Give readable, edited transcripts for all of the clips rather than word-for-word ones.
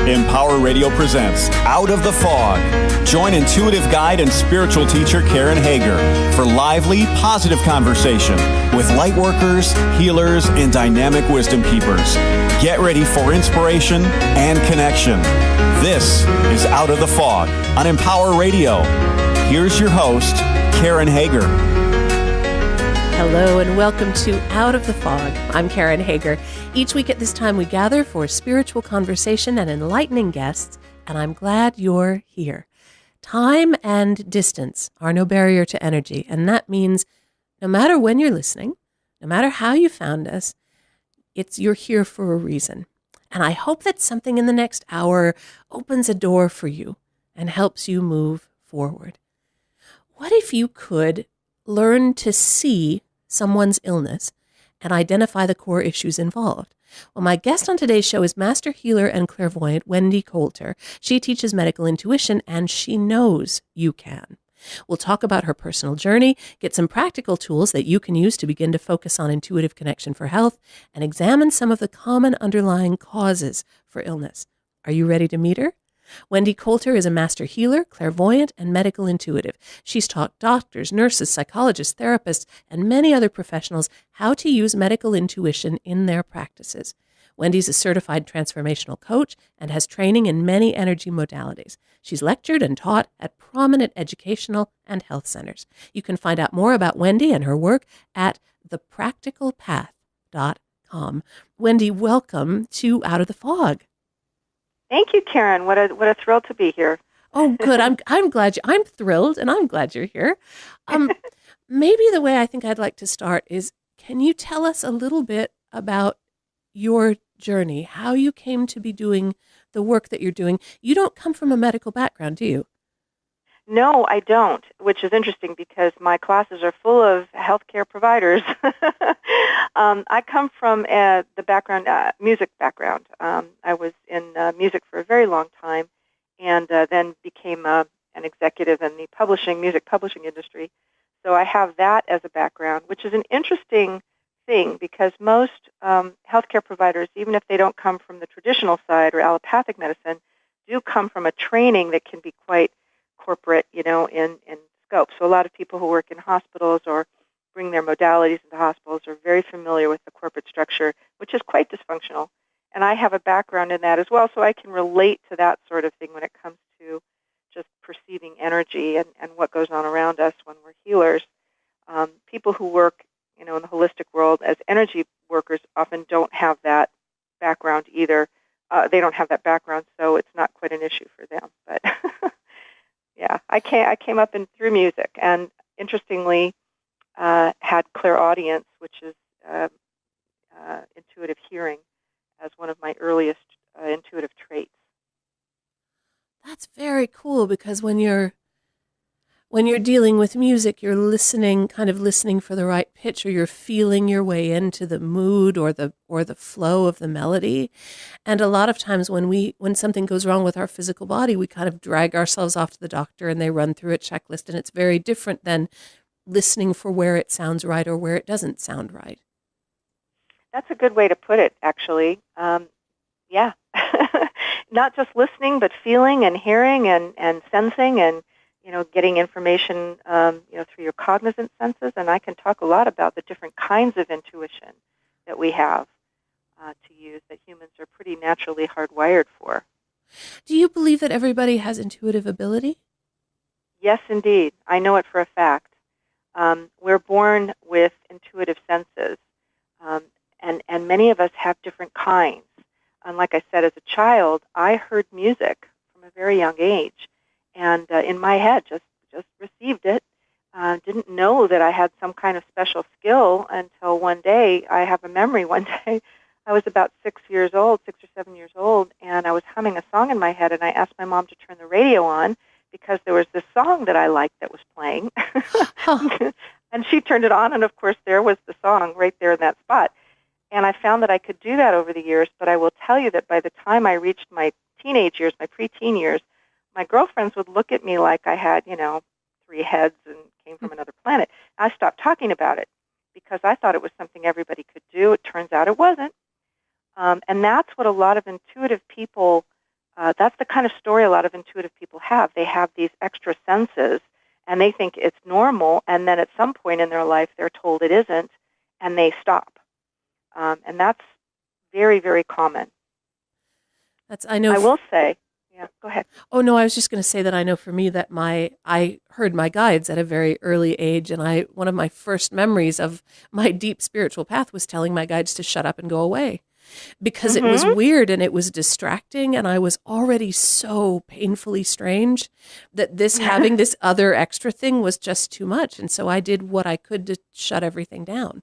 Empower Radio presents Out of the Fog. Join intuitive guide and spiritual teacher Karen Hager for lively, positive conversation with light workers, healers, and dynamic wisdom keepers. Get ready for inspiration and connection. This is Out of the Fog on Empower Radio. Here's your host, Karen Hager. Hello and welcome to Out of the Fog. I'm Karen Hager. Each week at this time we gather for spiritual conversation and enlightening guests, and I'm glad you're here. Time and distance are no barrier to energy, and that means no matter when you're listening, no matter how you found us, you're here for a reason. And I hope that something in the next hour opens a door for you and helps you move forward. What if you could learn to see someone's illness and identify the core issues involved? Well, my guest on today's show is master healer and clairvoyant Wendie Colter. She teaches medical intuition, and she knows you can. We'll talk about her personal journey, get some practical tools that you can use to begin to focus on intuitive connection for health, and examine some of the common underlying causes for illness. Are you ready to meet her? Wendie Colter is a master healer, clairvoyant, and medical intuitive. She's taught doctors, nurses, psychologists, therapists, and many other professionals how to use medical intuition in their practices. Wendie's a certified transformational coach and has training in many energy modalities. She's lectured and taught at prominent educational and health centers. You can find out more about Wendie and her work at thepracticalpath.com. Wendie, welcome to Out of the Fog. Thank you, Karen. What a thrill to be here. Oh, good. I'm glad I'm thrilled, and I'm glad you're here. Maybe the way I think I'd like to start is, can you tell us a little bit about your journey, how you came to be doing the work that you're doing? You don't come from a medical background, do you? No, I don't, which is interesting because my classes are full of healthcare providers. I come from the background, music background. I was in music for a very long time, and then became an executive in the music publishing industry. So I have that as a background, which is an interesting thing because most healthcare providers, even if they don't come from the traditional side or allopathic medicine, do come from a training that can be quite corporate, in scope. So a lot of people who work in hospitals or bring their modalities into hospitals are very familiar with the corporate structure, which is quite dysfunctional. And I have a background in that as well, so I can relate to that sort of thing when it comes to just perceiving energy and what goes on around us when we're healers. People who work, in the holistic world as energy workers often don't have that background either. They don't have that background, so it's not quite an issue for them. But yeah, I came up through music, and interestingly, had clairaudience, which is intuitive hearing, as one of my earliest intuitive traits. That's very cool, because when you're dealing with music, you're listening for the right pitch, or you're feeling your way into the mood or the flow of the melody. And a lot of times when something goes wrong with our physical body, we kind of drag ourselves off to the doctor and they run through a checklist, and it's very different than listening for where it sounds right or where it doesn't sound right. That's a good way to put it, actually. Yeah. Not just listening, but feeling and hearing and sensing and getting information, through your cognizant senses. And I can talk a lot about the different kinds of intuition that we have to use that humans are pretty naturally hardwired for. Do you believe that everybody has intuitive ability? Yes, indeed. I know it for a fact. We're born with intuitive senses, and many of us have different kinds. And like I said, as a child, I heard music from a very young age. And in my head, just received it. Didn't know that I had some kind of special skill until one day. I have a memory. One day, I was about 6 or 7 years old, and I was humming a song in my head, and I asked my mom to turn the radio on because there was this song that I liked that was playing. And she turned it on, and of course, there was the song right there in that spot. And I found that I could do that over the years, but I will tell you that by the time I reached my teenage years, my preteen years, my girlfriends would look at me like I had, 3 heads and came from another planet. I stopped talking about it because I thought it was something everybody could do. It turns out it wasn't. And that's what a lot of intuitive people that's the kind of story a lot of intuitive people have. They have these extra senses, and they think it's normal, and then at some point in their life they're told it isn't, and they stop. And that's very, very common. I know. I will say, yeah, go ahead. Oh no, I was just going to say that I know for me that I heard my guides at a very early age, and one of my first memories of my deep spiritual path was telling my guides to shut up and go away, because it was weird and it was distracting, and I was already so painfully strange that having this other extra thing was just too much, and so I did what I could to shut everything down.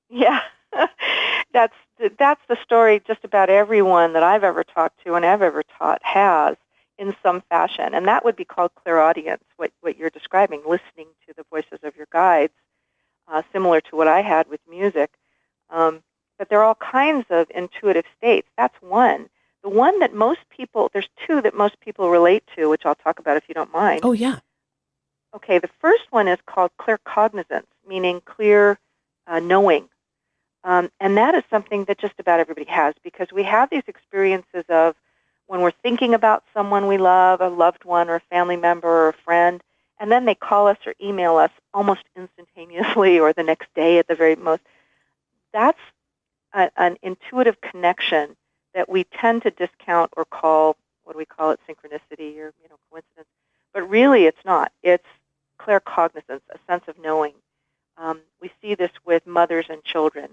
Yeah, that's the story just about everyone that I've ever talked to and I've ever taught has in some fashion, and that would be called clairaudience, what you're describing, listening to the voices of your guides, similar to what I had with music. But there are all kinds of intuitive states. That's one. The one that there's two that most people relate to, which I'll talk about if you don't mind. Oh, yeah. Okay, the first one is called claircognizance, meaning clear knowing. And that is something that just about everybody has, because we have these experiences of when we're thinking about someone we love, a loved one or a family member or a friend, and then they call us or email us almost instantaneously or the next day at the very most. That's an intuitive connection that we tend to discount or call, what do we call it, synchronicity or coincidence. But really it's not. It's claircognizance, a sense of knowing. We see this with mothers and children,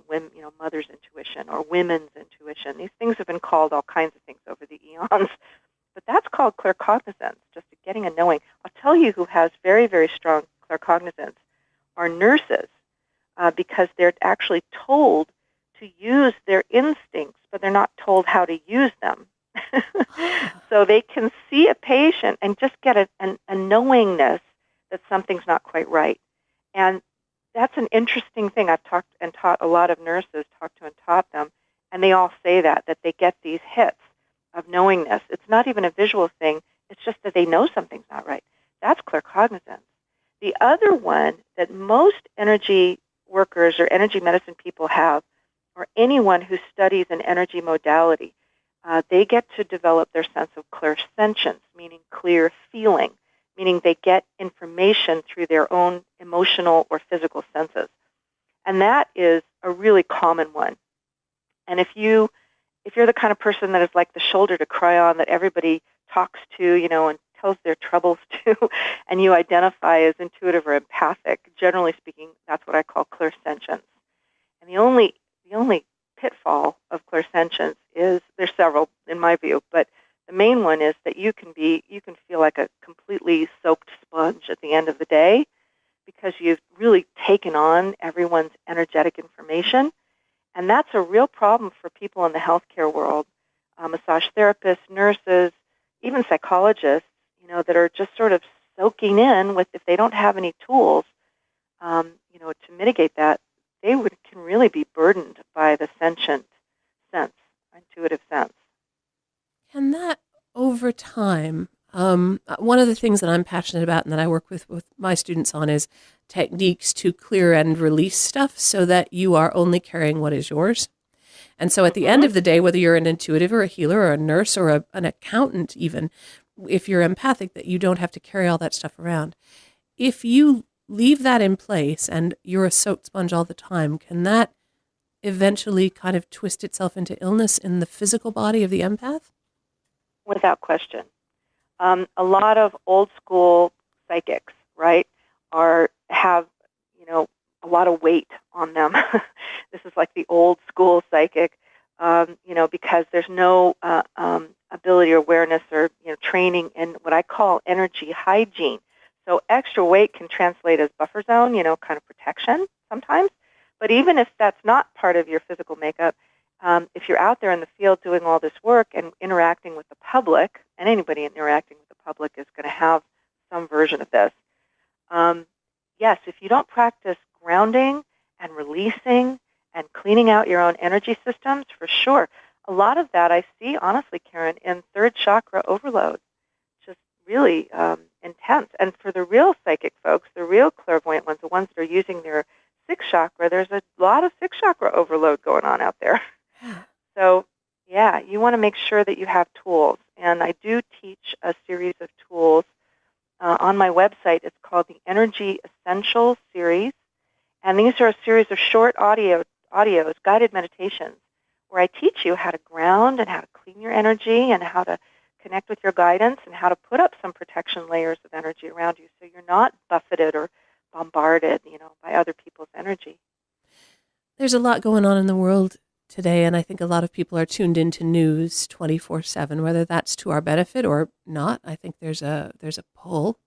mother's intuition or women's intuition. These things have been called all kinds of things over the eons, but that's called claircognizance, just getting a knowing. I'll tell you who has very, very strong claircognizance are nurses, because they're actually told to use their instincts, but they're not told how to use them. So they can see a patient and just get a knowingness that something's not quite right. And that's an interesting thing. I've talked and taught a lot of nurses, talked to and taught them, and they all say that they get these hits of knowingness. It's not even a visual thing. It's just that they know something's not right. That's claircognizance. The other one that most energy workers or energy medicine people have, or anyone who studies an energy modality, they get to develop their sense of clairsentience, meaning clear feeling, meaning they get information through their own emotional or physical senses. And that is a really common one. And if you're the kind of person that is like the shoulder to cry on that everybody talks to, and tells their troubles to, and you identify as intuitive or empathic, generally speaking, that's what I call clairsentience. And the only pitfall of clairsentience is, there's several in my view, but the main one is that you can feel like a completely soaked sponge at the end of the day, because you've really taken on everyone's energetic information. And that's a real problem for people in the healthcare world, massage therapists, nurses, even psychologists, that are just sort of soaking in with, if they don't have any tools, to mitigate that, they can really be burdened by the sentient sense, intuitive sense. Can that, over time, one of the things that I'm passionate about and that I work with my students on is techniques to clear and release stuff so that you are only carrying what is yours. And so at the end of the day, whether you're an intuitive or a healer or a nurse or an accountant even, if you're empathic, that you don't have to carry all that stuff around. If you leave that in place and you're a soaked sponge all the time, can that eventually kind of twist itself into illness in the physical body of the empath? Without question. A lot of old school psychics, right, have a lot of weight on them. This is like the old school psychic, because there's no ability or awareness or training in what I call energy hygiene. So extra weight can translate as buffer zone, kind of protection sometimes. But even if that's not part of your physical makeup, if you're out there in the field doing all this work and interacting with the public, and anybody interacting with the public is going to have some version of this, yes, if you don't practice grounding and releasing and cleaning out your own energy systems, for sure. A lot of that I see, honestly, Karen, in third chakra overload, just really intense. And for the real psychic folks, the real clairvoyant ones, the ones that are using their sixth chakra, there's a lot of sixth chakra overload going on out there. So, yeah, you want to make sure that you have tools. and I do teach a series of tools on my website. It's called the Energy Essentials series, and these are a series of short audios, guided meditations, where I teach you how to ground and how to clean your energy and how to connect with your guidance and how to put up some protection layers of energy around you so you're not buffeted or bombarded, by other people's energy. There's a lot going on in the world today, and I think a lot of people are tuned into news 24/7, whether that's to our benefit or not. I think there's a pull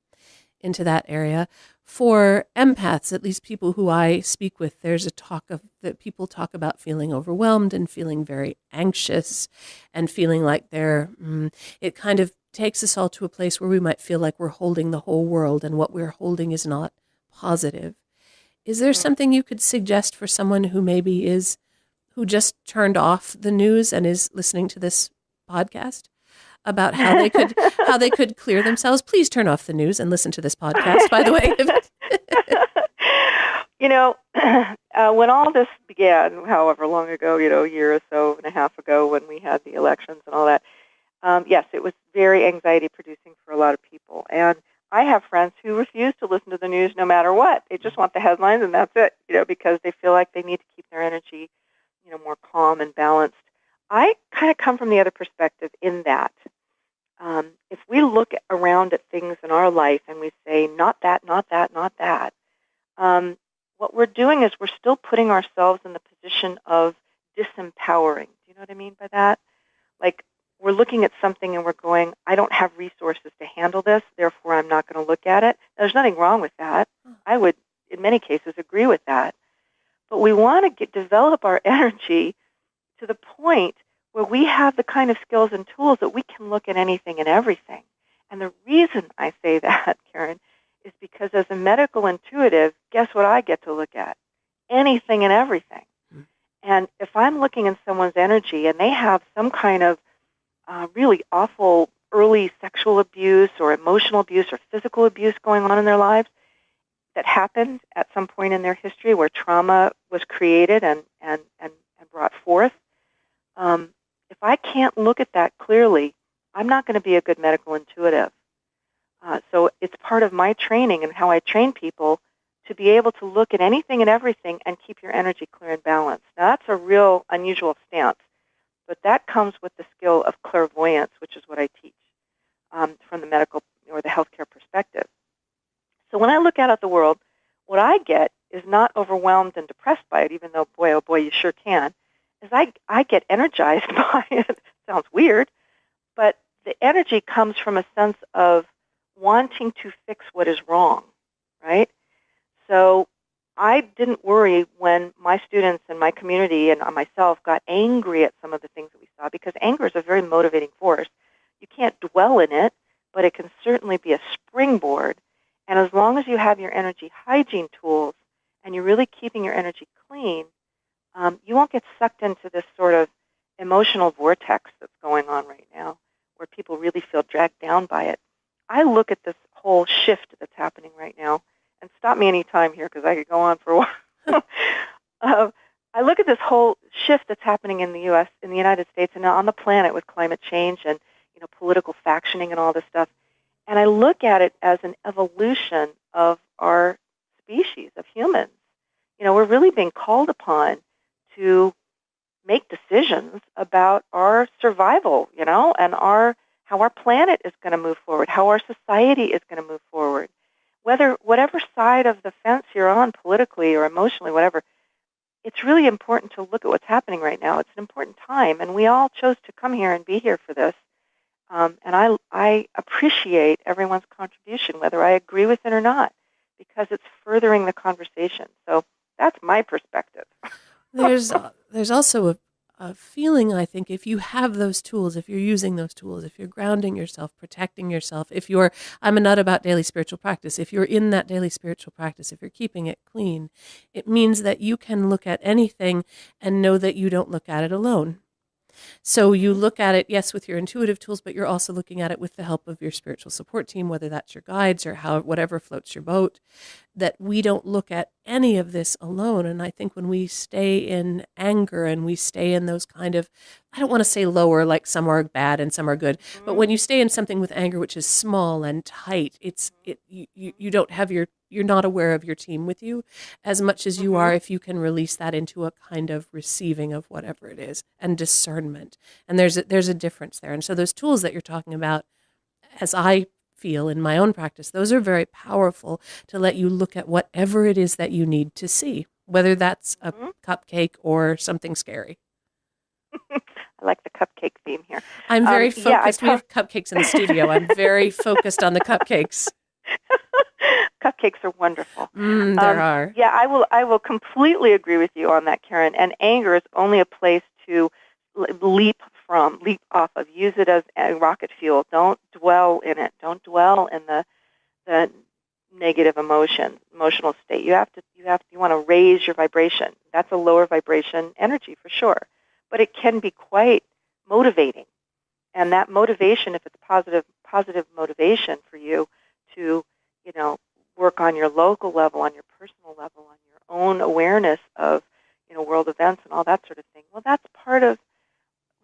into that area. For empaths, at least people who I speak with, there's a talk of that people talk about feeling overwhelmed and feeling very anxious and feeling like it kind of takes us all to a place where we might feel like we're holding the whole world and what we're holding is not positive. Is there something you could suggest for someone who who just turned off the news and is listening to this podcast about how they could clear themselves? Please turn off the news and listen to this podcast, by the way. When all this began, however long ago, a year or so and a half ago when we had the elections and all that, yes, it was very anxiety-producing for a lot of people. And I have friends who refuse to listen to the news no matter what. They just want the headlines and that's it, because they feel like they need to keep their energy, more calm and balanced. I kind of come from the other perspective in that if we look around at things in our life and we say, not that, not that, not that, what we're doing is we're still putting ourselves in the position of disempowering. Do you know what I mean by that? Like, we're looking at something and we're going, I don't have resources to handle this, therefore I'm not going to look at it. There's nothing wrong with that. I would, in many cases, agree with that. But we want to develop our energy to the point where we have the kind of skills and tools that we can look at anything and everything. And the reason I say that, Karen, is because as a medical intuitive, guess what I get to look at? Anything and everything. And if I'm looking in someone's energy and they have some kind of really awful early sexual abuse or emotional abuse or physical abuse going on in their lives that happened at some point in their history where trauma was created and brought forth, if I can't look at that clearly, I'm not going to be a good medical intuitive. So it's part of my training and how I train people to be able to look at anything and everything and keep your energy clear and balanced. Now, that's a real unusual stance, but that comes with the skill of clairvoyance, which is what I teach from the medical or the healthcare perspective. So when I look out at the world, what I get is not overwhelmed and depressed by it, even though, boy, oh boy, you sure can, is I get energized by it. Sounds weird, but the energy comes from a sense of wanting to fix what is wrong, right? So I didn't worry when my students and my community and myself got angry at some of the things that we saw, because anger is a very motivating force. You can't dwell in it, but it can certainly be a springboard. And as long as you have your energy hygiene tools and you're really keeping your energy clean, you won't get sucked into this sort of emotional vortex that's going on right now where people really feel dragged down by it. I look at this whole shift that's happening right now, and stop me anytime here because I could go on for a while. I look at this whole shift that's happening in the U.S., in the United States, and on the planet with climate change and political factioning and all this stuff, and I look at it as an evolution of our species, of humans. We're really being called upon to make decisions about our survival, and how our planet is going to move forward, how our society is going to move forward. Whatever side of the fence you're on politically or emotionally, whatever, it's really important to look at what's happening right now. It's an important time, and we all chose to come here and be here for this. And I appreciate everyone's contribution, whether I agree with it or not, because it's furthering the conversation. So that's my perspective. There's also a feeling, I think, if you have those tools, if you're using those tools, if you're grounding yourself, protecting yourself, I'm a nut about daily spiritual practice, if you're in that daily spiritual practice, if you're keeping it clean, it means that you can look at anything and know that you don't look at it alone. So you look at it, yes, with your intuitive tools, but you're also looking at it with the help of your spiritual support team, whether that's your guides or whatever floats your boat. that we don't look at any of this alone. And I think when we stay in anger and we stay in those kind of, I don't want to say lower, like some are bad and some are good, but when you stay in something with anger, which is small and tight, you don't have you're not aware of your team with you as much as you are if you can release that into a kind of receiving of whatever it is and discernment. And there's a difference there. And so those tools that you're talking about, as I feel in my own practice, those are very powerful to let you look at whatever it is that you need to see, whether that's a cupcake or something scary. I like the cupcake theme here. I'm very focused. We have cupcakes in the studio. I'm very focused on the cupcakes. Cupcakes are wonderful. There are. Yeah, I will completely agree with you on that, Karen. And anger is only a place to leap off of. Use it as a rocket fuel. Don't dwell in it. Don't dwell in the negative emotional state. You want to raise your vibration. That's a lower vibration energy for sure. But it can be quite motivating. And that motivation, if it's positive motivation for you to, work on your local level, on your personal level, on your own awareness of, world events and all that sort of thing. Well, that's part of,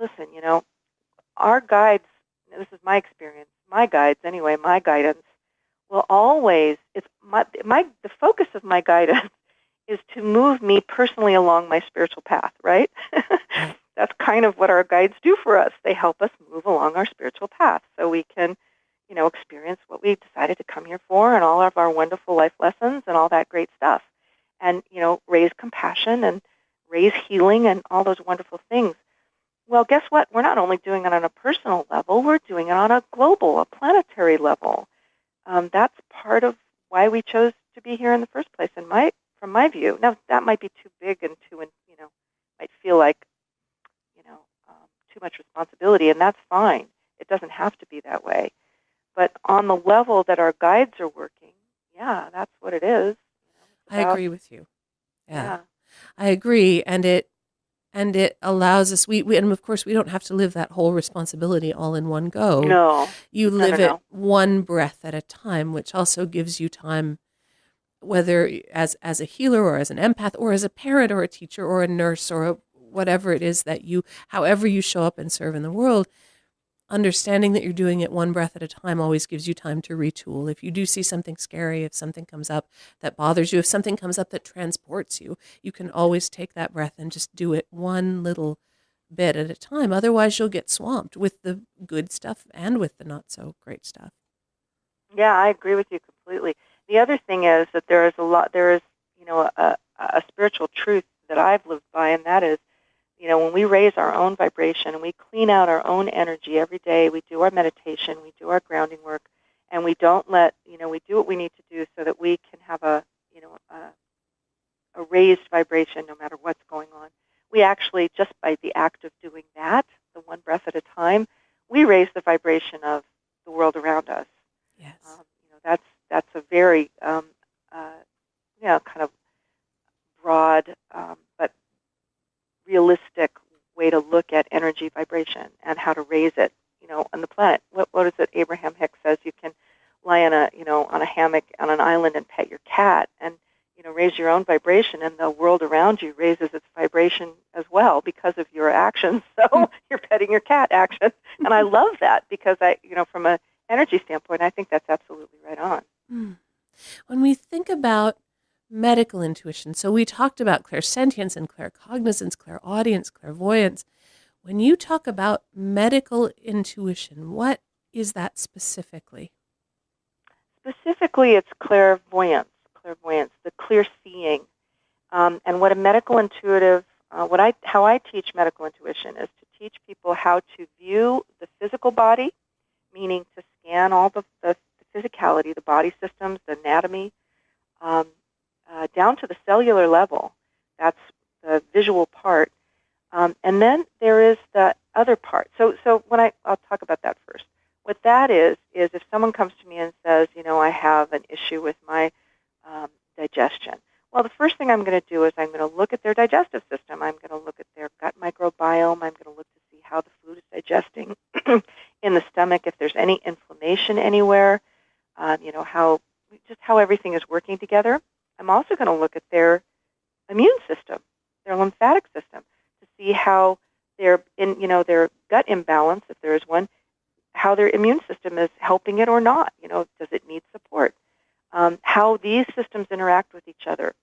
listen, our guides, this is my experience, my guides anyway, my guidance will always, the focus of my guidance is to move me personally along my spiritual path, right? That's kind of what our guides do for us. They help us move along our spiritual path so we can, experience what we decided to come here for and all of our wonderful life lessons and all that great stuff. And, raise compassion and raise healing and all those wonderful things. Well, guess what? We're not only doing it on a personal level, we're doing it on a global, a planetary level. That's part of why we chose to be here in the first place, from my view. Now, that might be too big and might feel like, too much responsibility, and that's fine. It doesn't have to be that way. But on the level that our guides are working, yeah, that's what it is. I agree with you. Yeah. I agree, and it allows us. And of course we don't have to live that whole responsibility all in one go. No, you live it one breath at a time, which also gives you time, whether as a healer or as an empath or as a parent or a teacher or a nurse or whatever it is that however you show up and serve in the world. Understanding that you're doing it one breath at a time always gives you time to retool. If you do see something scary, if something comes up that bothers you, if something comes up that transports you, you can always take that breath and just do it one little bit at a time. Otherwise, you'll get swamped with the good stuff and with the not so great stuff. Yeah, I agree with you completely. The other thing is that there is a spiritual truth that I've lived by, and that is, when we raise our own vibration and we clean out our own energy every day, we do our meditation, we do our grounding work, and we don't we do what we need to do so that we can have a raised vibration no matter what's going on. We actually, just by the act of doing that, the one breath at a time, we raise the vibration of the world around us. Yes. That's a very, kind of broad, but realistic way to look at energy vibration and how to raise it, on the planet. What is it? Abraham Hicks says you can lie on a hammock on an island and pet your cat and, raise your own vibration, and the world around you raises its vibration as well because of your actions. So you're petting your cat action. And I love that because from an energy standpoint, I think that's absolutely right on. When we think about medical intuition, so we talked about clairsentience and claircognizance, clairaudience, clairvoyance. When you talk about medical intuition, what is that specifically? Specifically, it's clairvoyance, the clear seeing. And what a medical intuitive, how I teach medical intuition is to teach people how to view the physical body, meaning to scan all the physicality, the body systems, the anatomy, down to the cellular level. That's the visual part. And then there is the other part. So I'll talk about that first. What that is if someone comes to me and says, I have an issue with my digestion. Well, the first thing I'm going to do is I'm going to look at their digestive system. I'm going to look at their gut microbiome. I'm going to look to see how the food is digesting in the stomach, if there's any inflammation anywhere, just how everything is working together. I'm also going to look at their immune system, their lymphatic system, to see how their gut imbalance, if there is one, how their immune system is helping it or not. Does it need support? How these systems interact with each other,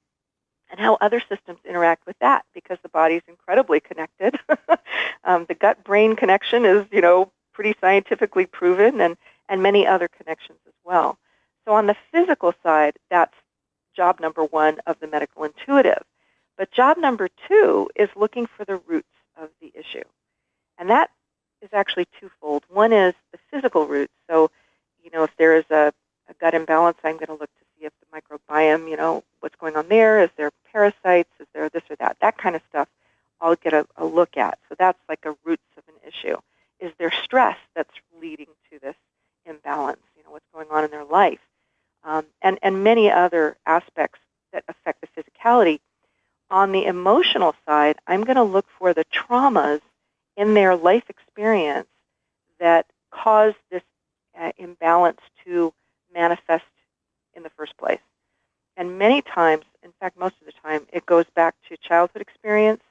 and how other systems interact with that, because the body is incredibly connected. The gut-brain connection is, pretty scientifically proven, and many other connections as well. So on the physical side, that's job number one of the medical intuitive. But job number two is looking for the roots of the issue. And that is actually twofold. One is the physical roots. So, if there is a gut imbalance, I'm going to look to see if the microbiome, what's going on there. Is there parasites? Is there this or that? That kind of stuff I'll get a look at. So that's like a roots of an issue. Is there stress that's leading to this imbalance? What's going on in their life? And many other aspects that affect the physicality. On the emotional side, I'm going to look for the traumas in their life experience that cause this imbalance to manifest in the first place. And many times, in fact, most of the time, it goes back to childhood experience,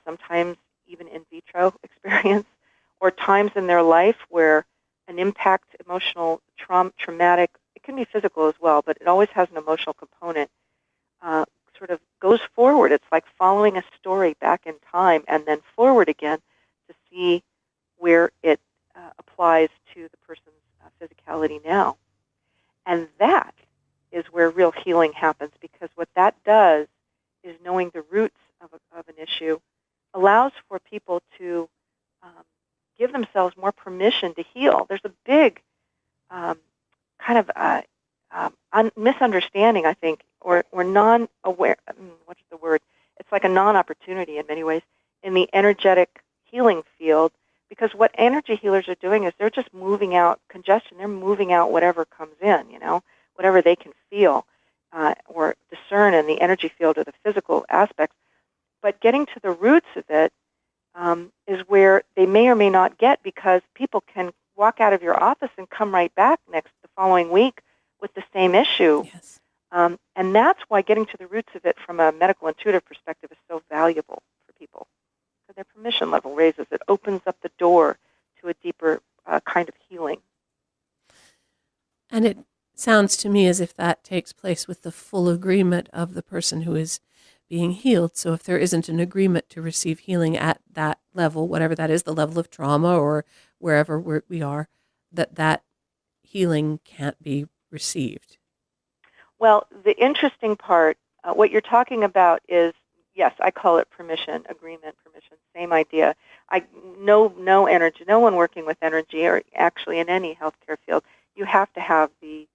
sometimes even in vitro experience, or times in their life where an impact, emotional, traumatic, it can be physical as well, but it always has an emotional component, sort of goes forward. It's like following a story back in time and then forward again to see where it applies to the person's physicality now. And that is where real healing happens, because what that does is knowing the roots of an issue allows for people to give themselves more permission to heal. There's a big misunderstanding, I think, or non-aware, what's the word? It's like a non-opportunity in many ways in the energetic healing field, because what energy healers are doing is they're just moving out congestion. They're moving out whatever comes in, whatever they can feel or discern in the energy field or the physical aspects. But getting to the roots of it is where they may or may not get, because people can walk out of your office and come right back the following week with the same issue. Yes. And that's why getting to the roots of it from a medical intuitive perspective is so valuable for people. So their permission level raises. It opens up the door to a deeper kind of healing. And it sounds to me as if that takes place with the full agreement of the person who is being healed. So if there isn't an agreement to receive healing at that level, whatever that is, the level of trauma or wherever we are, that healing can't be received. Well, the interesting part, what you're talking about is, yes, I call it permission, agreement, permission, same idea. No one working with energy, or actually in any healthcare field, you have to have the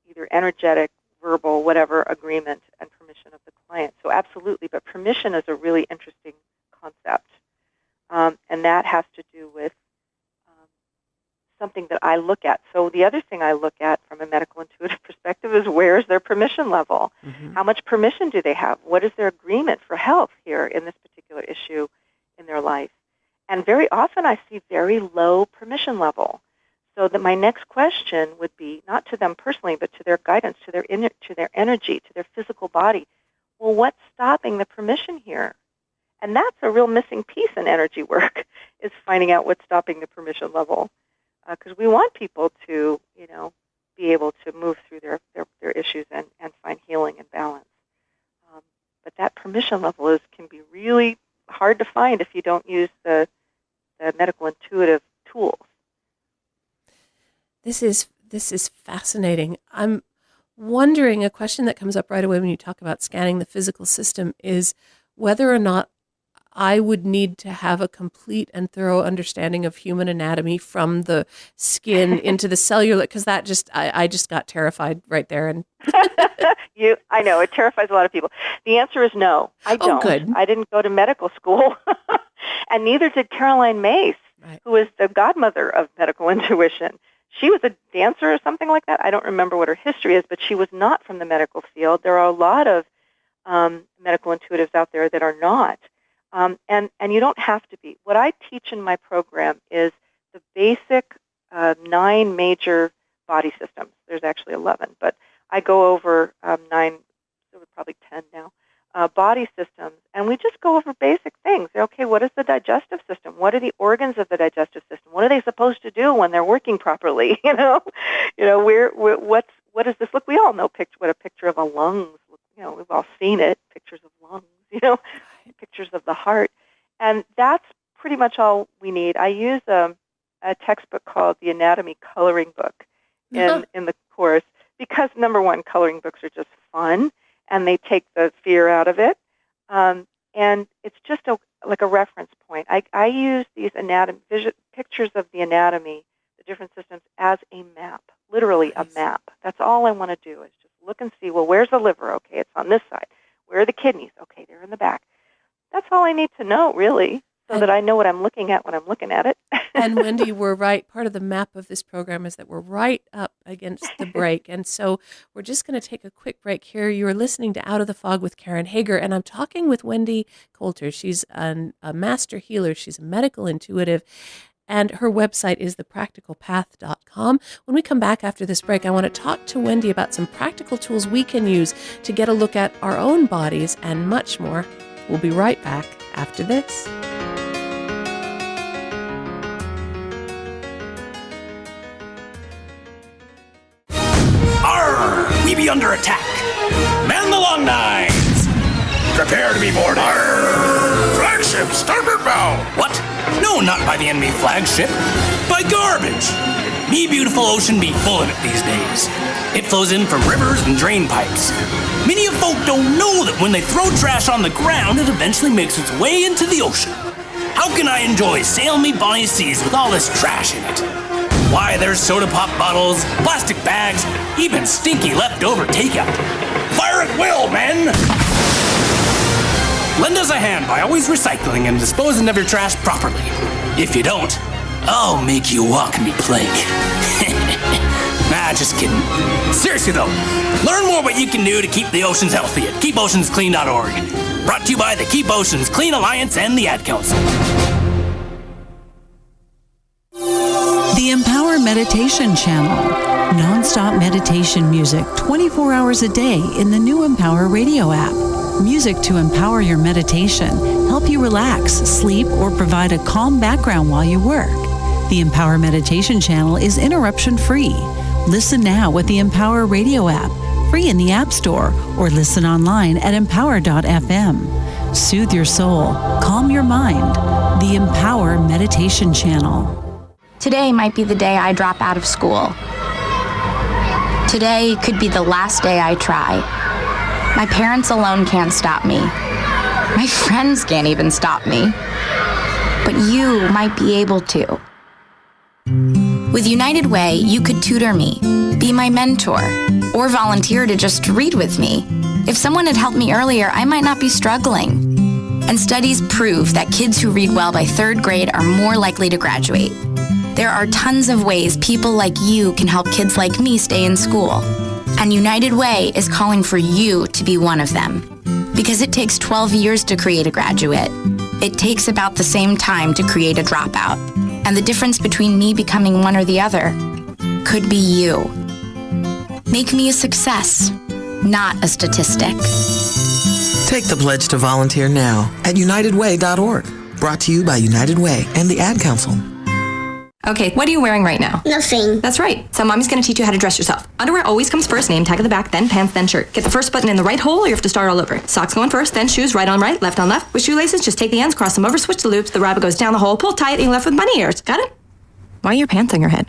either energetic, verbal, whatever agreement and permission of the client. So absolutely, but permission is a really interesting concept. And that has to do with something that I look at. So the other thing I look at from a medical intuitive perspective is, where's their permission level? Mm-hmm. How much permission do they have? What is their agreement for health here in this particular issue in their life? And very often I see very low permission level. So that my next question would be, not to them personally, but to their guidance, to their energy, to their physical body. Well, what's stopping the permission here? And that's a real missing piece in energy work, is finding out what's stopping the permission level. Because we want people to, be able to move through their issues and find healing and balance. But that permission level can be really hard to find if you don't use the medical intuitive tools. This is fascinating. I'm wondering, a question that comes up right away when you talk about scanning the physical system is whether or not I would need to have a complete and thorough understanding of human anatomy from the skin into the cellular, because that I just got terrified right there. And I know, it terrifies a lot of people. The answer is no, I don't. Oh, good. I didn't go to medical school, and neither did Caroline Mace, right, who is the godmother of medical intuition. She was a dancer or something like that. I don't remember what her history is, but she was not from the medical field. There are a lot of medical intuitives out there that are not. And you don't have to be. What I teach in my program is the basic 9 major body systems. There's actually 11, but I go over 9, probably 10 now, body systems, and we just go over basic things. Okay, what is the digestive system? What are the organs of the digestive system? What are they supposed to do when they're working properly? What does this look? We all know what a picture of a lung. We've all seen it. Pictures of lungs. Pictures of the heart, and that's pretty much all we need. I use a textbook called the Anatomy Coloring Book in the course because, number one, coloring books are just fun. And they take the fear out of it, and it's just like a reference point. I use these pictures of the anatomy, the different systems, as a map, literally a map. That's all I want to do is just look and see, well, where's the liver? Okay, it's on this side. Where are the kidneys? Okay, they're in the back. That's all I need to know, really, so that I know what I'm looking at when I'm looking at it. And Wendie, we're right. Part of the map of this program is that we're right up against the break. And so we're just going to take a quick break here. You're listening to Out of the Fog with Karen Hager, and I'm talking with Wendie Colter. She's a master healer. She's a medical intuitive, and her website is thepracticalpath.com. When we come back after this break, I want to talk to Wendie about some practical tools we can use to get a look at our own bodies and much more. We'll be right back after this. We be under attack. Man the long knives. Prepare to be boarded. Flagship, starboard bow. What? No, not by the enemy flagship. By garbage. Me beautiful ocean be full of it these days. It flows in from rivers and drain pipes. Many of folk don't know that when they throw trash on the ground, it eventually makes its way into the ocean. How can I enjoy sail me bonny seas with all this trash in it? Why, there's soda pop bottles, plastic bags, even stinky leftover takeout. Fire at will, men! Lend us a hand by always recycling and disposing of your trash properly. If you don't, I'll make you walk me plank. Nah, just kidding. Seriously though, learn more what you can do to keep the oceans healthy at keepoceansclean.org. Brought to you by the Keep Oceans Clean Alliance and the Ad Council. The Empower Meditation Channel. Non-stop meditation music 24 hours a day in the new Empower radio app. Music to empower your meditation, help you relax, sleep, or provide a calm background while you work. The Empower Meditation Channel is interruption-free. Listen now with the Empower radio app, free in the App Store, or listen online at empower.fm. Soothe your soul, calm your mind. The Empower Meditation Channel. Today might be the day I drop out of school. Today could be the last day I try. My parents alone can't stop me. My friends can't even stop me. But you might be able to. With United Way, you could tutor me, be my mentor, or volunteer to just read with me. If someone had helped me earlier, I might not be struggling. And studies prove that kids who read well by 3rd grade are more likely to graduate. There are tons of ways people like you can help kids like me stay in school. And United Way is calling for you to be one of them. Because it takes 12 years to create a graduate. It takes about the same time to create a dropout. And the difference between me becoming one or the other could be you. Make me a success, not a statistic. Take the pledge to volunteer now at unitedway.org. Brought to you by United Way and the Ad Council. Okay, what are you wearing right now? Nothing. That's right. So mommy's going to teach you how to dress yourself. Underwear always comes first, name tag at the back, then pants, then shirt. Get the first button in the right hole or you have to start all over. Socks going first, then shoes, right on right, left on left. With shoelaces, just take the ends, cross them over, switch the loops, the rabbit goes down the hole, pull tight, and you're left with bunny ears. Got it? Why are your pants on your head?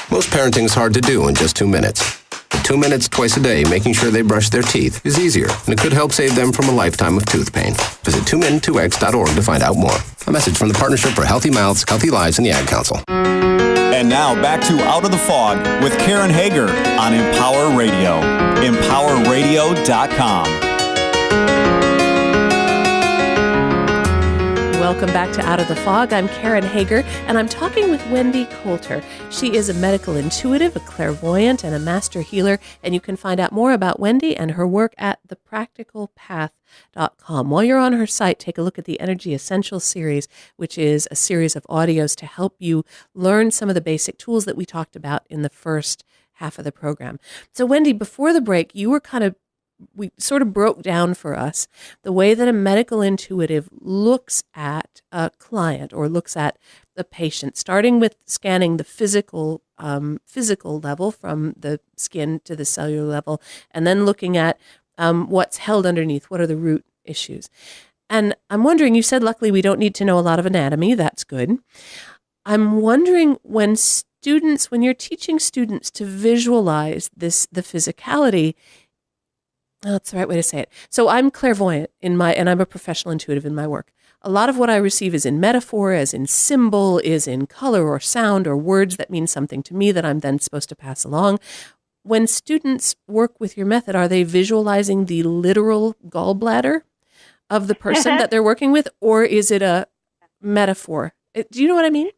Most parenting's hard to do in just 2 minutes. But 2 minutes twice a day making sure they brush their teeth is easier, and it could help save them from a lifetime of tooth pain. Visit 2min2x.org to find out more. A message from the Partnership for Healthy Mouths, Healthy Lives, and the Ad Council. And now back to Out of the Fog with Karen Hager on Empower Radio. EmpowerRadio.com. Welcome back to Out of the Fog. I'm Karen Hager, and I'm talking with Wendie Colter. She is a medical intuitive, a clairvoyant, and a master healer, and you can find out more about Wendie and her work at thepracticalpath.com. While you're on her site, take a look at the Energy Essentials series, which is a series of audios to help you learn some of the basic tools that we talked about in the first half of the program. So Wendie, before the break, we sort of broke down for us the way that a medical intuitive looks at a client or looks at the patient, starting with scanning the physical level from the skin to the cellular level, and then looking at what's held underneath, what are the root issues. And I'm wondering, you said luckily we don't need to know a lot of anatomy, that's good. I'm wondering when you're teaching students to visualize the physicality, that's the right way to say it. So I'm clairvoyant and I'm a professional intuitive in my work. A lot of what I receive is in metaphor, as in symbol, is in color or sound or words that mean something to me that I'm then supposed to pass along. When students work with your method, are they visualizing the literal gallbladder of the person that they're working with, or is it a metaphor? Do you know what I mean?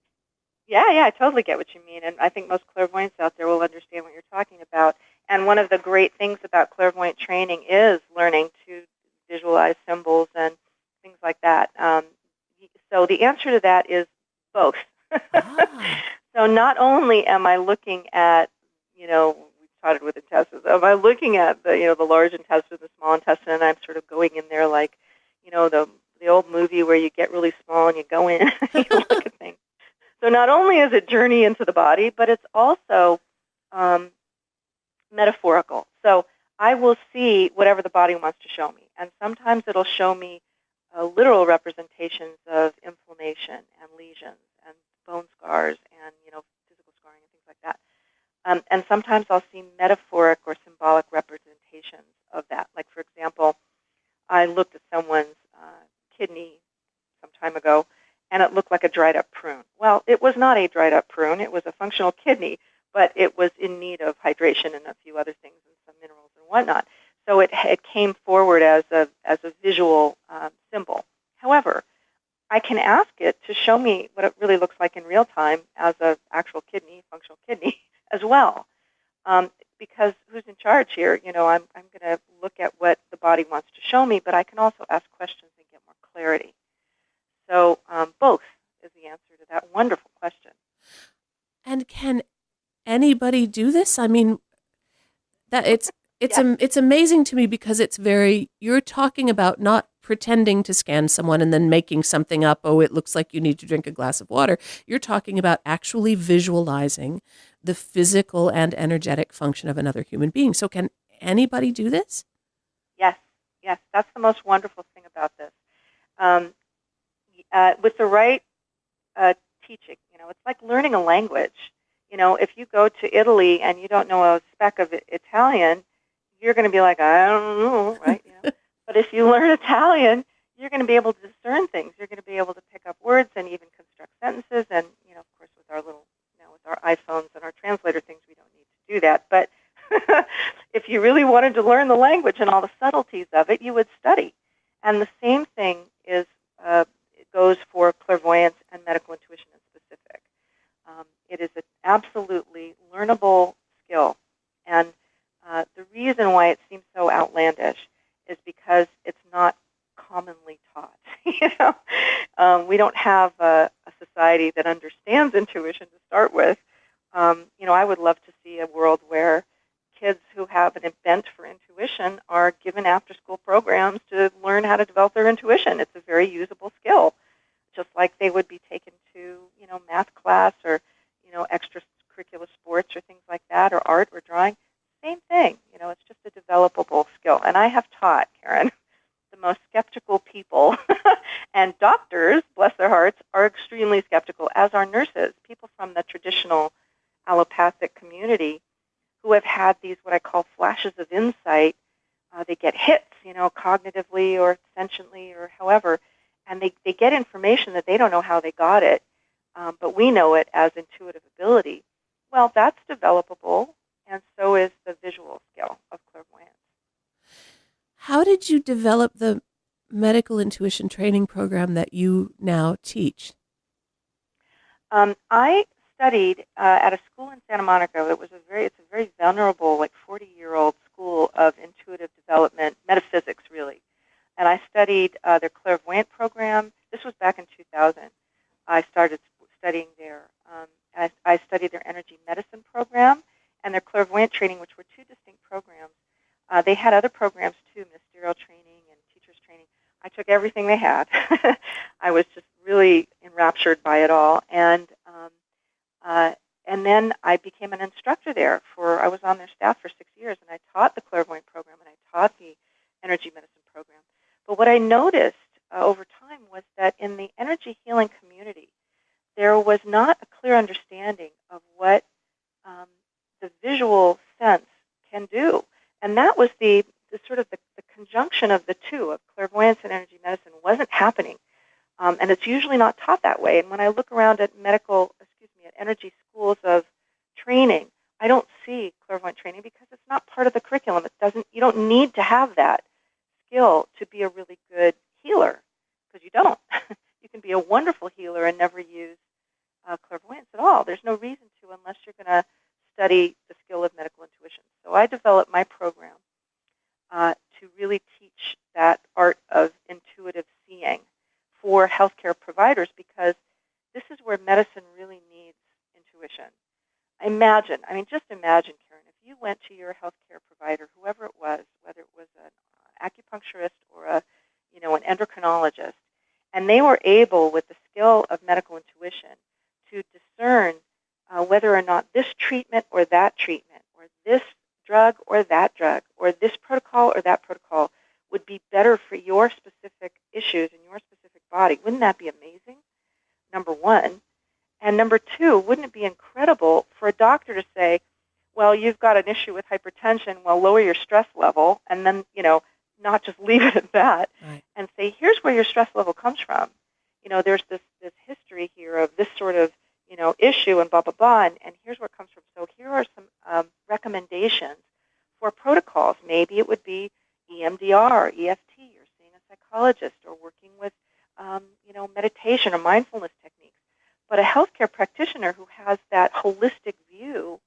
Yeah, I totally get what you mean, and I think most clairvoyants out there will understand what you're talking about. And one of the great things about clairvoyant training is learning to visualize symbols and things like that. So the answer to that is both. So not only am I looking at, we started with intestines, am I looking at the large intestine, the small intestine, and I'm sort of going in there like, the old movie where you get really small and you go in and you look at things. So not only is it journey into the body, but it's also metaphorical. So I will see whatever the body wants to show me. And sometimes it'll show me literal representations of inflammation and lesions and bone scars and, physical scarring and things like that. And sometimes I'll see metaphoric or symbolic representations of that. Like, for example, I looked at someone's kidney some time ago, and it looked like a dried-up prune. Well, it was not a dried-up prune. It was a functional kidney, but it was in need of hydration and a few other things and some minerals and whatnot. So it came forward as a visual symbol. However, I can ask it to show me what it really looks like in real time as an actual kidney, functional kidney, as well. Because who's in charge here? I'm going to look at what the body wants to show me, but I can also ask questions and get more clarity. So both is the answer to that wonderful question. And can anybody do this? I mean, that it's amazing to me because you're talking about not pretending to scan someone and then making something up. Oh, it looks like you need to drink a glass of water. You're talking about actually visualizing the physical and energetic function of another human being. So can anybody do this? Yes. That's the most wonderful thing about this. With the right teaching, it's like learning a language. If you go to Italy and you don't know a speck of Italian, you're going to be like, I don't know, right? But if you learn Italian, you're going to be able to discern things. You're going to be able to pick up words and even construct sentences. And of course, with our with our iPhones and our translator things, we don't need to do that. But if you really wanted to learn the language and all the subtleties of it, you would study. And the same thing it goes for clairvoyance and medical intuition in specific. It is an absolutely learnable skill. And the reason why it seems so outlandish is because it's not commonly taught. We don't have a society that understands intuition to start with. I would love to see a world where kids who have an bent for intuition are given after-school programs to learn how to develop their intuition. It's a very usable skill, just like they would be taken to, math class or, extracurricular sports or things like that, or art or drawing. Same thing. It's just a developable skill. And I have taught, Karen, the most skeptical people, and doctors, bless their hearts, are extremely skeptical, as are nurses, people from the traditional allopathic community who have had these, what I call flashes of insight. They get hits, cognitively or sentiently or however, and they get information that they don't know how they got it, but we know it as intuitive ability. Well, that's developable, and so is the visual skill of clairvoyance. How did you develop the medical intuition training program that you now teach? I studied at a school in Santa Monica. It's a very venerable, 40-year-old school of intuitive development, metaphysics, really. And I studied their clairvoyant program. This was back in 2000. I started studying there. I studied their energy medicine program, and their clairvoyant training, which were two distinct programs. They had other programs too, ministerial training and teachers training. I took everything they had. I was just really enraptured by it all, and then I became an instructor there. I was on their staff for 6 years, and I taught the clairvoyant program, and I taught the energy medicine program. But what I noticed over time was that in the energy healing community, there was not a clear understanding of what the visual sense can do. And that was the sort of the conjunction of the two, of clairvoyance and energy medicine, wasn't happening. And it's usually not taught that way. And when I look around at at energy schools of training, I don't see clairvoyant training because it's not part of the curriculum. You don't need to have that skill to be a really good healer, because you don't. You can be a wonderful healer and never use clairvoyance at all. There's no reason to, unless you're going to study the skill of medical intuition. So I developed my program to really teach that art of intuitive seeing for healthcare providers, because this is where medicine really needs intuition. Just imagine, Karen, if you went to your healthcare provider, whoever it was, whether it was an acupuncturist or an endocrinologist, and they were able, with the skill of medical intuition, to discern whether or not this treatment or that treatment, or this drug or that drug, or this protocol or that protocol would be better for your specific issues in your specific body. Wouldn't that be amazing? Number one. And number two, wouldn't it be incredible for a doctor to say, well, you've got an issue with hypertension, well, lower your stress level, and then, not just leave it at that, right, and say, here's where your stress level comes from. There's this history here of this sort of, issue and blah, blah, blah, and here's where it comes from. So here are some recommendations for protocols. Maybe it would be EMDR, EFT, or seeing a psychologist, or working with, meditation or mindfulness techniques. But a healthcare practitioner who has that holistic view,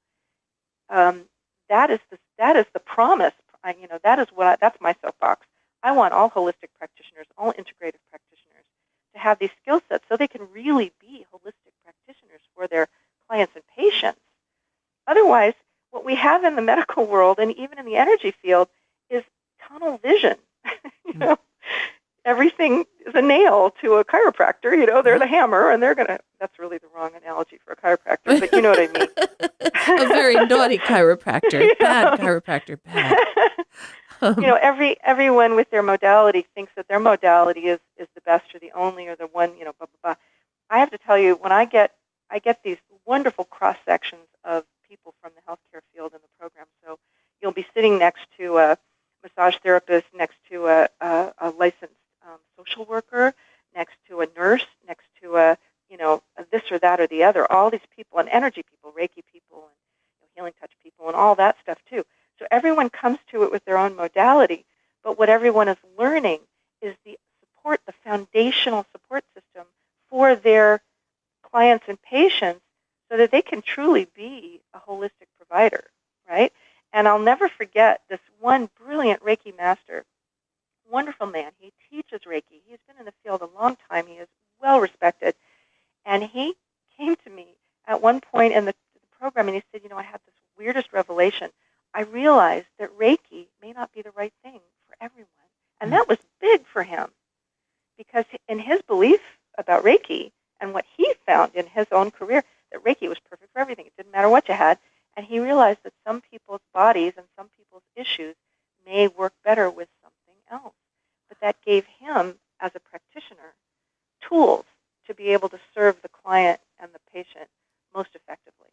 that is the promise. That's my soapbox. I want all holistic practitioners, all integrative practitioners, to have these skill sets so they can really be holistic practitioners for their clients and patients. Otherwise, what we have in the medical world and even in the energy field is tunnel vision. Everything is a nail to a chiropractor. They're the hammer, and they're going to... That's really the wrong analogy for a chiropractor, but you know what I mean. A very naughty chiropractor. Bad chiropractor. Bad. Everyone with their modality thinks that their modality is the best or the only or the one, blah, blah, blah. I have to tell you, when I get these wonderful cross-sections of people from the healthcare field in the program. So you'll be sitting next to a massage therapist, next to a licensed social worker, next to a nurse, next to a this or that or the other, all these people, and energy people, Reiki people, and healing touch people, and all that stuff too. So everyone comes to it with their own modality, but what everyone is learning is the support, the foundational support system for their clients and patients so that they can truly be a holistic provider, right? And I'll never forget this one brilliant Reiki master, wonderful man. He teaches Reiki. He's been in the field a long time. He is well respected. And he came to me at one point in the program, and he said, I had this weirdest revelation. I realized that Reiki may not be the right thing for everyone. And that was big for him, because in his belief about Reiki and what he found in his own career, that Reiki was perfect for everything. It didn't matter what you had. And he realized that some people's bodies and some people's issues may work better with something else. But that gave him, as a practitioner, tools to be able to serve the client and the patient most effectively.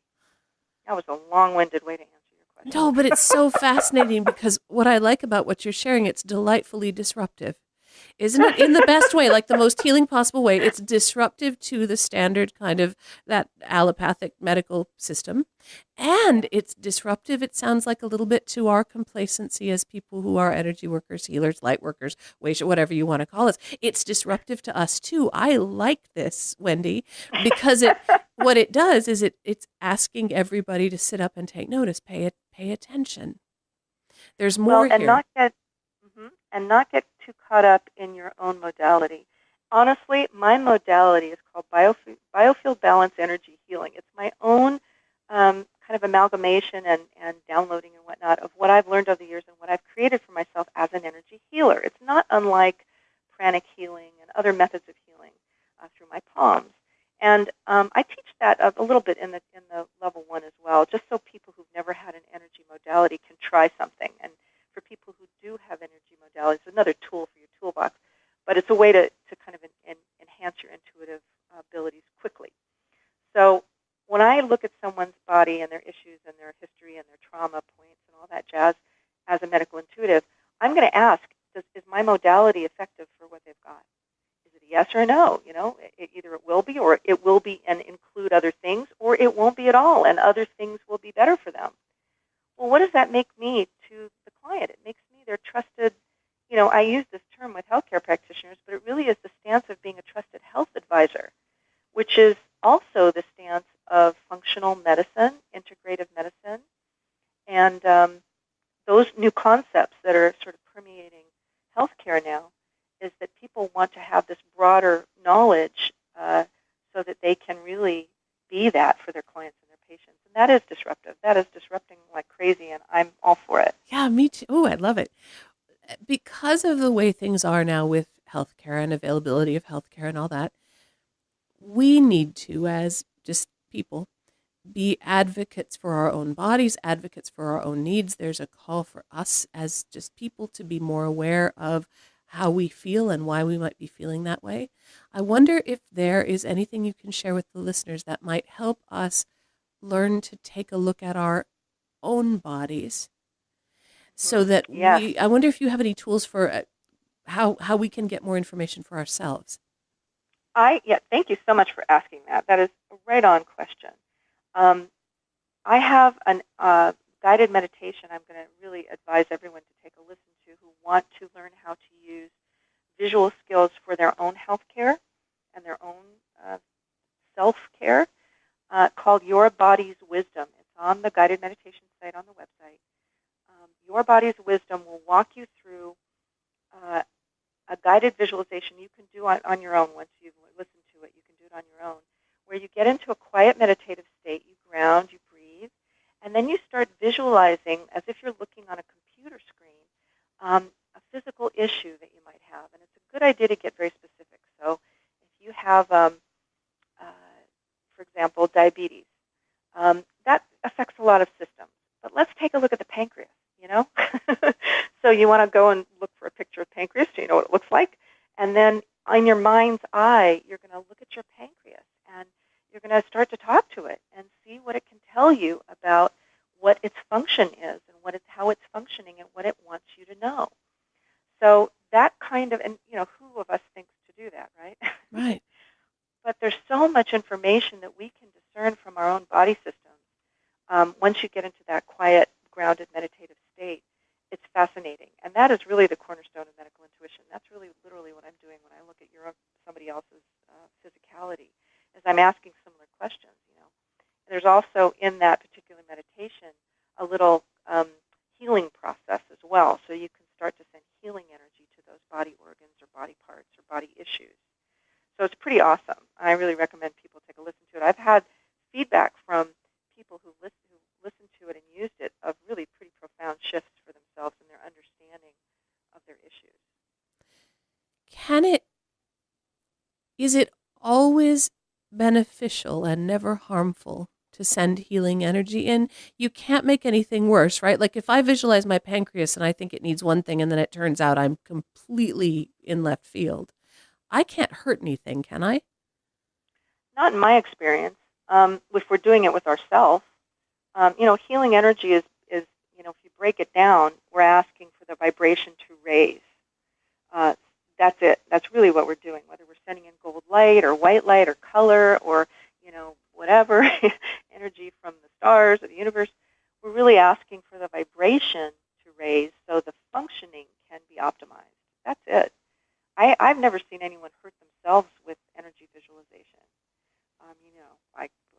That was a long-winded way to answer your question. No, but it's so fascinating, because what I like about what you're sharing, it's delightfully disruptive. Isn't it? In the best way, like the most healing possible way. It's disruptive to the standard kind of that allopathic medical system. And it's disruptive, it sounds like, a little bit to our complacency as people who are energy workers, healers, light workers, whatever you want to call us. It's disruptive to us too. I like this, Wendie, because what it does is it's asking everybody to sit up and take notice, pay attention. There's more here. And not get too caught up in your own modality. Honestly, my modality is called biofield balance energy healing. It's my own kind of amalgamation and downloading and whatnot of what I've learned over the years and what I've created for myself as an energy healer. It's not unlike pranic healing and other methods of healing through my palms. And I teach that a little bit in the level 1 as well, just so people who've never had an energy modality can try something. And for people who do have energy modalities, another tool for your toolbox. But it's a way to kind of enhance your intuitive abilities quickly. So when I look at someone's body and their issues and their history and their trauma points and all that jazz as a medical intuitive, I'm going to ask, is my modality effective for what they've got? Is it a yes or a no? Either it will be, or it will be and include other things, or it won't be at all and other things will be better for them. Well, what does that make me to the client? It makes me their trusted, I use this term with healthcare practitioners, but it really is the stance of being a trusted health advisor, which is also the stance of functional medicine, integrative medicine, and those new concepts that are sort of permeating healthcare now is that people want to have this broader knowledge so that they can really be that for their clients and their patients. And that is disruptive. That is disrupting like crazy, and I'm all for it. Yeah, me too. Oh, I love it. Because of the way things are now with healthcare and availability of healthcare and all that, we need to, as just people, be advocates for our own bodies, advocates for our own needs. There's a call for us as just people to be more aware of how we feel and why we might be feeling that way. I wonder if there is anything you can share with the listeners that might help us learn to take a look at our own bodies so that I wonder if you have any tools for how we can get more information for ourselves. Thank you so much for asking that. That is a right-on question. I have a guided meditation I'm going to really advise everyone to take a listen to who want to learn how to use visual skills for their own health care and their own self-care called Your Body's Wisdom. It's on the guided meditation site on the website. Your Body's Wisdom will walk you through a guided visualization you can do on your own. Once you've listened to it, you can do it on your own, where you get into a quiet meditative state, you ground, you breathe, and then you start visualizing as if you're looking on a computer screen a physical issue that you might have. And it's a good idea to get very specific. So if you have, for example, diabetes, that affects a lot of systems. But let's take a look at the pancreas, So you want to go and look for a picture of pancreas so you know what it looks like. And then in your mind's eye, you're going to look at your pancreas and you're going to start to talk to it and see what it can tell you about what its function is and how it's functioning and what it wants you to know. So that kind of, and who of us thinks to do that, right? Right. But there's so much information that we can discern from our own body systems. Once you get into that quiet, grounded, meditative state, it's fascinating. And that is really the cornerstone of medical intuition. That's really literally what I'm doing when I look at somebody else's physicality, is I'm asking similar questions. There's also in that particular meditation a little healing process as well, so you can start to send healing energy to those body organs or body parts or body issues. So it's pretty awesome. I really recommend people take a listen to it. I've had feedback from people who listened to it and used it of really pretty profound shifts for themselves in their understanding of their issues. Is it always beneficial and never harmful to send healing energy in? You can't make anything worse, right? Like if I visualize my pancreas and I think it needs one thing and then it turns out I'm completely in left field, I can't hurt anything, can I? Not in my experience. If we're doing it with ourselves, healing energy is if you break it down, we're asking for the vibration to raise. That's it. That's really what we're doing, whether we're sending in gold light or white light or color or, whatever, energy from the stars or the universe. We're really asking for the vibration to raise so the functioning can be optimized. That's it. I've never seen anyone hurt themselves with energy visualization.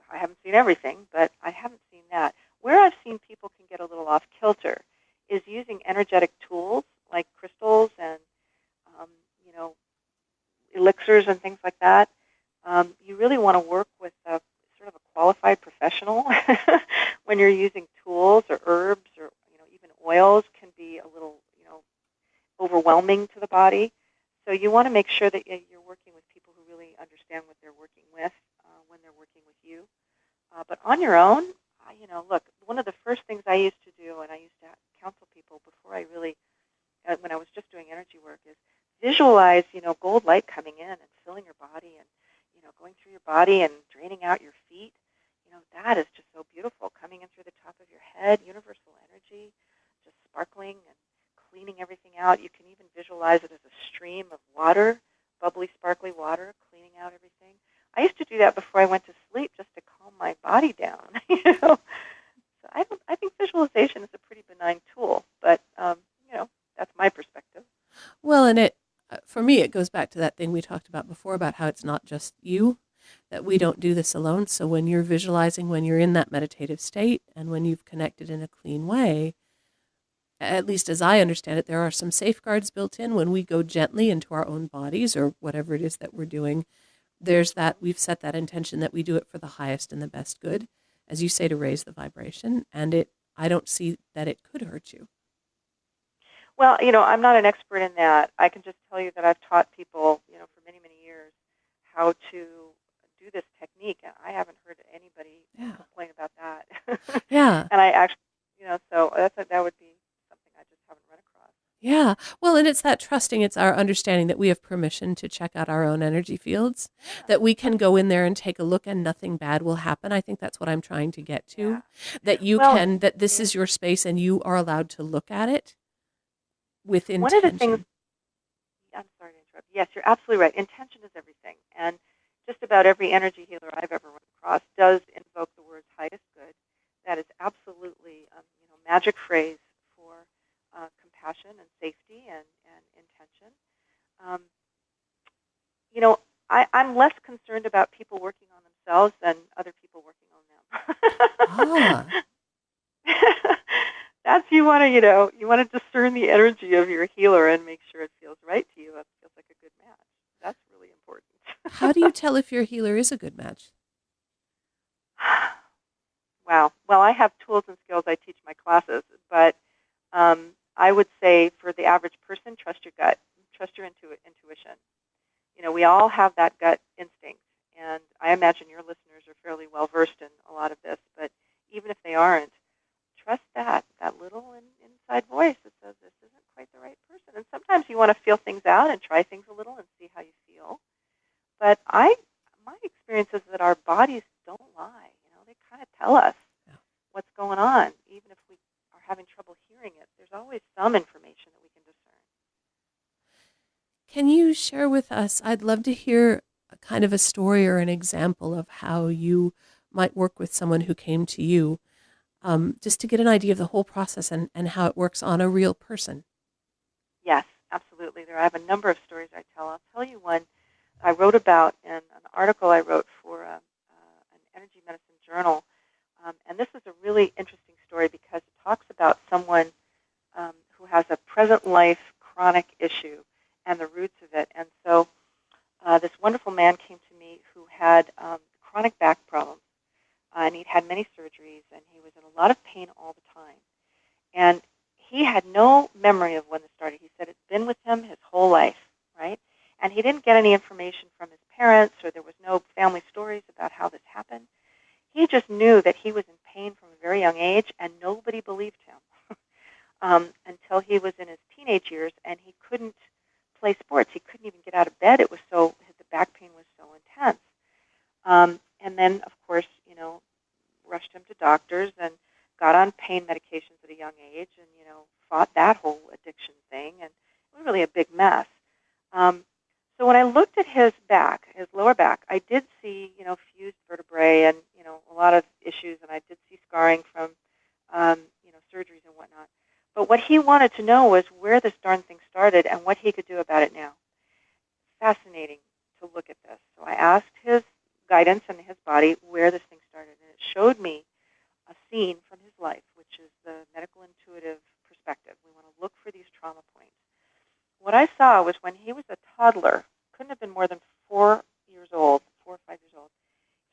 I haven't seen everything, but I haven't seen that. Where I've seen people can get a little off kilter is using energetic tools like crystals and, elixirs and things like that. You really want to work with sort of a qualified professional when you're using tools or herbs or even oils can be a little overwhelming to the body. So you want to make sure that you're working with people who really understand what they're working with when they're working with you. But on your own, look, one of the first things I used to do, and I used to counsel people before I really, when I was just doing energy work, is visualize, gold light coming in and filling your body and, going through your body and draining out your feet. That is just so beautiful, coming in through the top of your head, universal energy, just sparkling and cleaning everything out. You can even visualize it as a stream of water, bubbly, sparkly water, cleaning out everything. I used to do that before I went to sleep just to calm my body down. So I think visualization is a pretty benign tool, but that's my perspective. Well, and for me, it goes back to that thing we talked about before about how it's not just you, that we don't do this alone. So when you're visualizing, when you're in that meditative state, and when you've connected in a clean way, at least as I understand it, there are some safeguards built in when we go gently into our own bodies or whatever it is that we're doing. There's that, we've set that intention that we do it for the highest and the best good, as you say, to raise the vibration. And I don't see that it could hurt you. Well, I'm not an expert in that. I can just tell you that I've taught people, for many, many years how to do this technique, and I haven't heard anybody complain about that. Yeah. And I actually, so that would be something I just haven't run across. Yeah. Well, and it's that trusting, it's our understanding that we have permission to check out our own energy fields, that we can go in there and take a look and nothing bad will happen. I think that's what I'm trying to get to, that that this is your space and you are allowed to look at it with intention. One of the things, I'm sorry to interrupt. Yes, you're absolutely right. Intention is everything. And just about every energy healer I've ever run across does invoke the words highest good. That is absolutely magic phrase for compassion and safety and intention. I'm less concerned about people working on themselves than other people working on them. That's you want to discern the energy of your healer and make sure it feels right to you. That feels like a good match. That's really important. How do you tell if your healer is a good match? Wow. Well, I have tools and skills I teach my classes, but I would say for the average person, trust your gut, trust your intuition. We all have that gut instinct, and I imagine your listeners are fairly well versed in a lot of this, but even if they aren't, trust that little inside voice that says this isn't quite the right person. And sometimes you want to feel things out and try things a little and see how you feel. But my experience is that our bodies don't lie. They kind of tell us what's going on. Even if we are having trouble hearing it, there's always some information that we can discern. Can you share with us, I'd love to hear a kind of a story or an example of how you might work with someone who came to you, just to get an idea of the whole process and how it works on a real person. Yes, absolutely. I have a number of stories I tell. I'll tell you one I wrote about in an article I wrote for an energy medicine journal. And this is a really interesting story because it talks about someone who has a present life chronic issue and the roots of it. And so this wonderful man came to me who had chronic back problems. And he'd had many surgeries, and he was in a lot of pain all the time. And he had no memory of when this started. He said it's been with him his whole life, right? And he didn't get any information from his parents, or there was no family stories about how this happened. He just knew that he was in pain from a very young age, and nobody believed him until he was in his teenage years, and he couldn't play sports. He couldn't even get out of bed. The back pain was so intense. And then, of course, rushed him to doctors and got on pain medications at a young age and, fought that whole addiction thing. And it was really a big mess. So when I looked at his back, his lower back, I did see, fused vertebrae and, a lot of issues. And I did see scarring from, surgeries and whatnot. But what he wanted to know was where this darn thing started and what he could do about it now. Fascinating to look at this. So I asked his guidance in his body where this thing started, and it showed me a scene from his life, which is the medical intuitive perspective. We want to look for these trauma points. What I saw was when he was a toddler, couldn't have been more than 4 or 5 years old,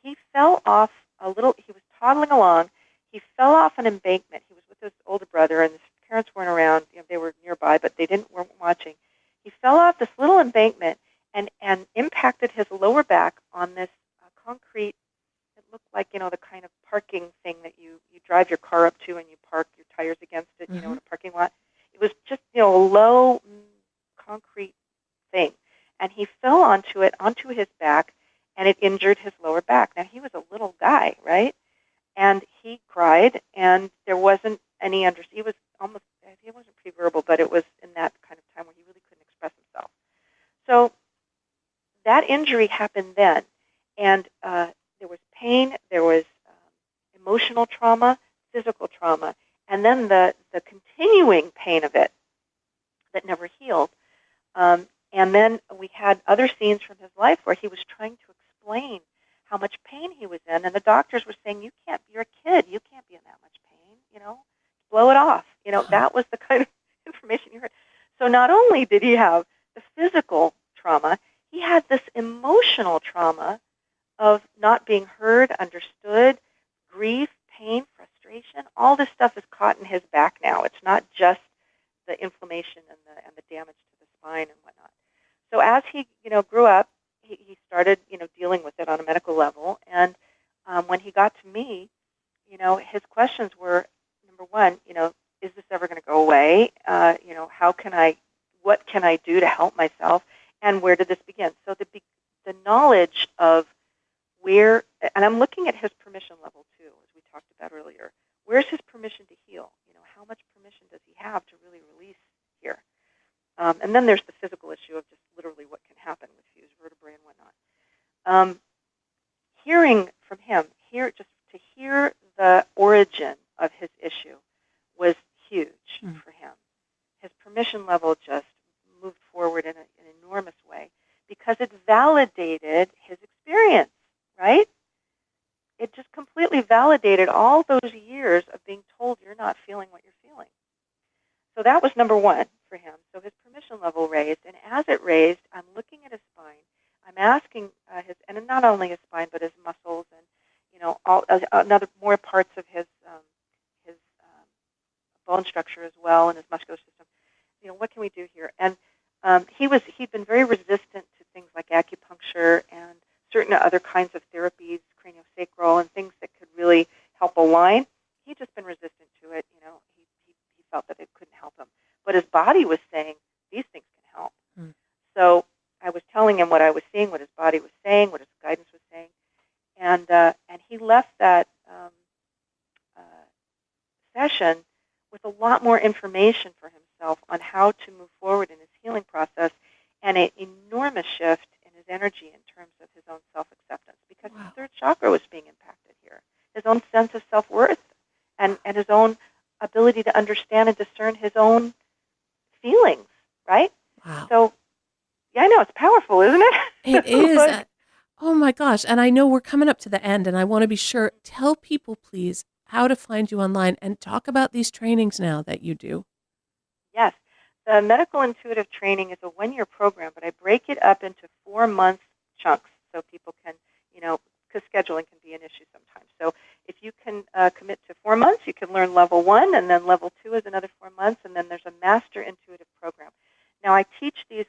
he fell off a little, he was toddling along, he fell off an embankment. He was with his older brother, and his parents weren't around. They were nearby, but they weren't watching. He fell off this little embankment and impacted his lower back on this concrete. It looked like, the kind of parking thing that you drive your car up to and you park your tires against it, in a parking lot. It was just, a low concrete thing. And he fell onto his back, and it injured his lower back. Now, he was a little guy, right? And he cried, and there wasn't any he wasn't pre-verbal, but it was in that kind of time where he really couldn't express himself. So that injury happened then, and there was pain, there was emotional trauma, physical trauma, and then the continuing pain of it that never healed. And then we had other scenes from his life where he was trying to explain how much pain he was in, and the doctors were saying, you're a kid, you can't be in that much pain, blow it off. That was the kind of information you heard. So not only did he have the physical trauma, he had this emotional trauma of not being heard, understood, grief, pain, frustration. All this stuff is caught in his back now. It's not just the inflammation and the damage to the spine and whatnot. So as he, grew up, he started, dealing with it on a medical level. And when he got to me, his questions were, number one, is this ever going to go away? What can I do to help myself? And where did this begin? So the knowledge of where, and I'm looking at his permission level too, as we talked about earlier. Where's his permission to heal? How much permission does he have to really release here? And then there's the physical issue of just literally what can happen with fused vertebrae and whatnot. Hearing from him, just to hear the origin of his issue was huge for him. His permission level just moved forward in an enormous way because it validated his experience, right? It just completely validated all those years of being told you're not feeling what you're feeling. So that was number one for him. So his permission level raised, and as it raised, I'm looking at his spine. I'm asking and not only his spine, but his muscles and, all another more parts of his bone structure as well, and his muscular system. What can we do here? And he'd been very resistant to things like acupuncture and certain other kinds of therapies, craniosacral, and things that could really help align. He'd just been resistant to it. He felt that it couldn't help him. But his body was saying, these things can help. So I was telling him what I was seeing, what his body was saying, what his guidance was saying. And he left that session with a lot more information for himself on how to move forward in his healing process, and an enormous shift in his energy in terms of his own self-acceptance, because his third chakra was being impacted here. His own sense of self-worth and his own ability to understand and discern his own feelings, right? Wow. So, yeah, I know, it's powerful, isn't it? It is. Oh my gosh. And I know we're coming up to the end, and I want to be sure, tell people, please, how to find you online and talk about these trainings now that you do. Yes. The medical intuitive training is a one-year program, but I break it up into 4-month chunks so people can, because scheduling can be an issue sometimes. So if you can commit to 4 months, you can learn level 1, and then level 2 is another 4 months, and then there's a master intuitive program. Now, I teach these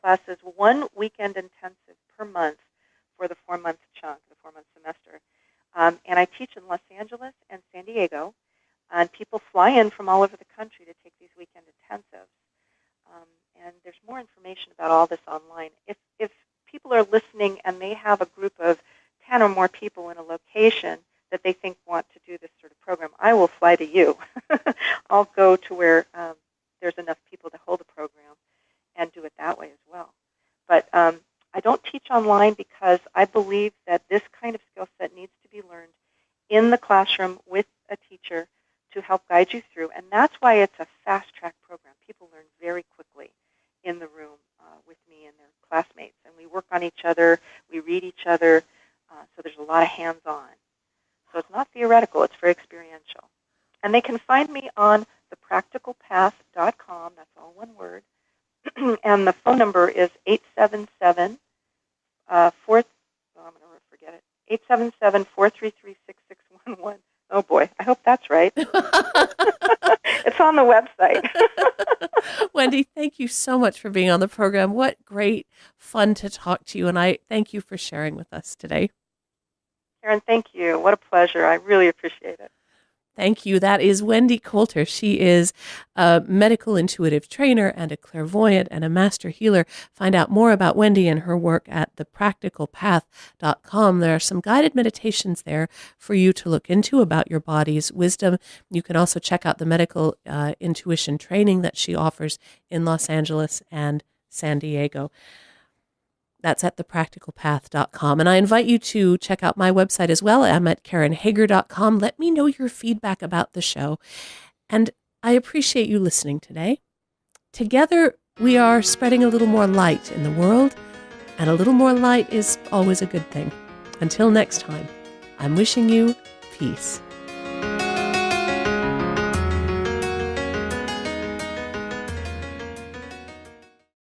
classes 1 weekend intensive per month for the 4-month chunk, the 4-month semester. And I teach in Los Angeles and San Diego, and people fly in from all over the country to take these weekend intensives. And there's more information about all this online. If people are listening and they have a group of 10 or more people in a location that they think want to do this sort of program, I will fly to you. I'll go to where there's enough people to hold a program and do it that way as well. But I don't teach online because I believe that this kind of skill set needs to be learned in the classroom with a teacher to help guide you through. And that's why it's a fast-track program. People learn very quickly in the room with me and their classmates. And we work on each other. We read each other. So there's a lot of hands-on. So it's not theoretical. It's very experiential. And they can find me on thepracticalpath.com. That's all one word. And the phone number is 877-433-6611. Oh boy, I hope that's It's on the website. Wendie, thank you so much for being on the program. What great fun to talk to you, and I thank you for sharing with us today. Karen, thank you. What a pleasure. I really appreciate it. Thank you. That is Wendie Colter. She is a medical intuitive trainer and a clairvoyant and a master healer. Find out more about Wendie and her work at thepracticalpath.com. There are some guided meditations there for you to look into about your body's wisdom. You can also check out the medical intuition training that she offers in Los Angeles and San Diego. That's at thepracticalpath.com. And I invite you to check out my website as well. I'm at KarenHager.com. Let me know your feedback about the show. And I appreciate you listening today. Together, we are spreading a little more light in the world, and a little more light is always a good thing. Until next time, I'm wishing you peace.